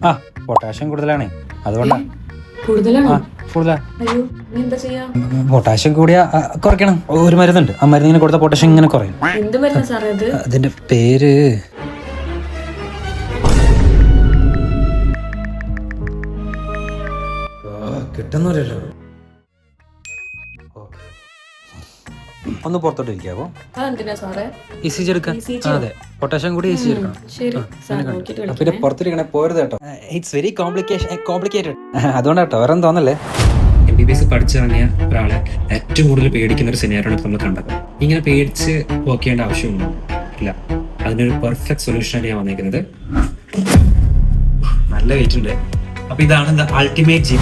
ആ പൊട്ടാഷ്യം കൂടുതലാണ്, അതുകൊണ്ടാ. കൂടുതലാണോ? കൂടുതലാ. അയ്യോ, നീ എന്താ ചെയ്യാ? പൊട്ടാഷ്യം കൂടിയ കുറയ്ക്കണം. ഒരു മരുന്നുണ്ട്, ആ മരുന്ന് ഇങ്ങനെ കൊടുത്ത പൊട്ടാഷ്യം ഇങ്ങനെ കുറയും. എന്ത് മരുന്ന് സാറേ അത്? അതിന്റെ പേര് കിട്ടുന്നില്ലല്ലോ. ഒന്ന് പുറത്തോട്ട് ഇരിക്കാവോ? അതെന്തിനാ സാറേ? ECG എടുക്കാൻ. അതെ, പൊട്ടാഷ്യം കൂടി ECG എടുക്കണം. ശരി സാർ, നോക്കിയിട്ട് പിന്നെ വിളിക്കണേ. പുറത്തിരിക്കണേ പോരുത് കേട്ടോ. It's very complicated. അതുകൊണ്ടാട്ടോ, വേറെ തോന്നല്ലേ. MBBS പഠിച്ചിറങ്ങിയ ഒരാളെ ഏറ്റവും കൂടുതൽ പേടിക്കുന്ന ഒരു സിനാരിയാണ് നമ്മൾ കണ്ടത്. ഇങ്ങനെ പേടിച്ച് വർക്ക് ചെയ്യേണ്ട ആവശ്യമൊന്നും ഇല്ല. അതിനൊരു പെർഫെക്റ്റ് സൊല്യൂഷനാണ് ഞാൻ വന്നിരിക്കുന്നത്. നല്ല വെയിറ്റ് ഉണ്ട്. അപ്പൊ ഇതാണ് ദ അൾട്ടിമേറ്റ് ജി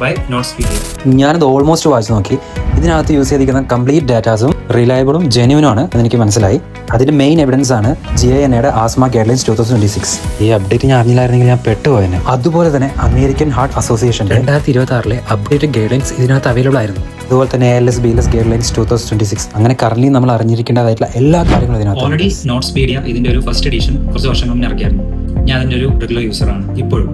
ബൈ നോട്ട്സ്പീഡിയ. ഞാനത് ഓൾമോസ്റ്റ് വായിച്ചു നോക്കി. ഇതിനകത്ത് യൂസ് ചെയ്തിരിക്കുന്ന കംപ്ലീറ്റ് ഡാറ്റാസും റിലയബിളും ജെന്യൂനും ആണ് എന്ന് എനിക്ക് മനസ്സിലായി. അതിന്റെ മെയിൻ എവിഡൻസ് ആണ് GINAയുടെ ആസ്മ ഗൈഡ്ലൈൻസ് 2026. ഈ അപ്ഡേറ്റ് ഞാൻ അറിഞ്ഞില്ലായിരുന്നെങ്കിൽ ഞാൻ പെട്ടുപോയെന്നെ. അതുപോലെ തന്നെ American heart association 2026 updated guidelines ഇതിനകത്ത് അവൈലബിൾ ആയിരുന്നു. അതുപോലെ തന്നെ ALS BLS ഗൈഡ്ലൈൻസ് 2026. അങ്ങനെ കറന്റ് നമ്മൾ അറിഞ്ഞിരിക്കേണ്ടതായിട്ടുള്ള എല്ലാ കാര്യങ്ങളും ഇതിനകത്ത്. ഓൾറെഡി നോട്ട്സ്പീഡിയ ഇതിന്റെ ഒരു ഫസ്റ്റ് എഡിഷൻ കുറച്ച് വർഷം മുന്നേ ഇറക്കിയായിരുന്നു. ഞാൻ അതിന്റെ ഒരു റെഗുലർ യൂസറാണ് ഇപ്പോഴും.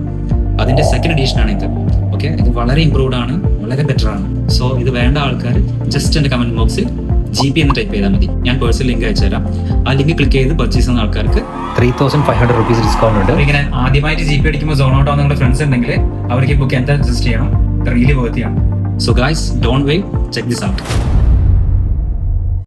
അതിന്റെ സെക്കൻഡ് എഡിഷൻ ആണ് ഇത്. ഓക്കെ, ഇത് വളരെ ഇംപ്രൂവ്ഡ് ആണ്, വളരെ ബെറ്റർ ആണ്. സോ ഇത് വേണ്ട ആൾക്കാർ ജസ്റ്റ് എന്റെ കമന്റ് ബോക്സിൽ GP എന്ന് ടൈപ്പ് ചെയ്താൽ മതി. ഞാൻ പേഴ്സണൽ ലിങ്ക് അയച്ചു തരാം. ആ ലിങ്ക് ക്ലിക്ക് ചെയ്ത് പർച്ചേസ് ചെയ്യുന്ന ആൾക്കാർക്ക് 3500 rupees ഡിസ്കൗണ്ട് ഉണ്ട്. ഇങ്ങനെ ആദ്യമായിട്ട് GP അടിക്കുമ്പോൾ സോൺ ഔട്ട് ആവുന്ന നിങ്ങളുടെ ഫ്രണ്ട്സ് ഉണ്ടെങ്കിൽ അവർക്ക് ഈ ബുക്ക് എന്താ സജസ്റ്റ് ചെയ്യണം. റിയലി വർത്തിയാണ്. So guys, don't wait, check this out.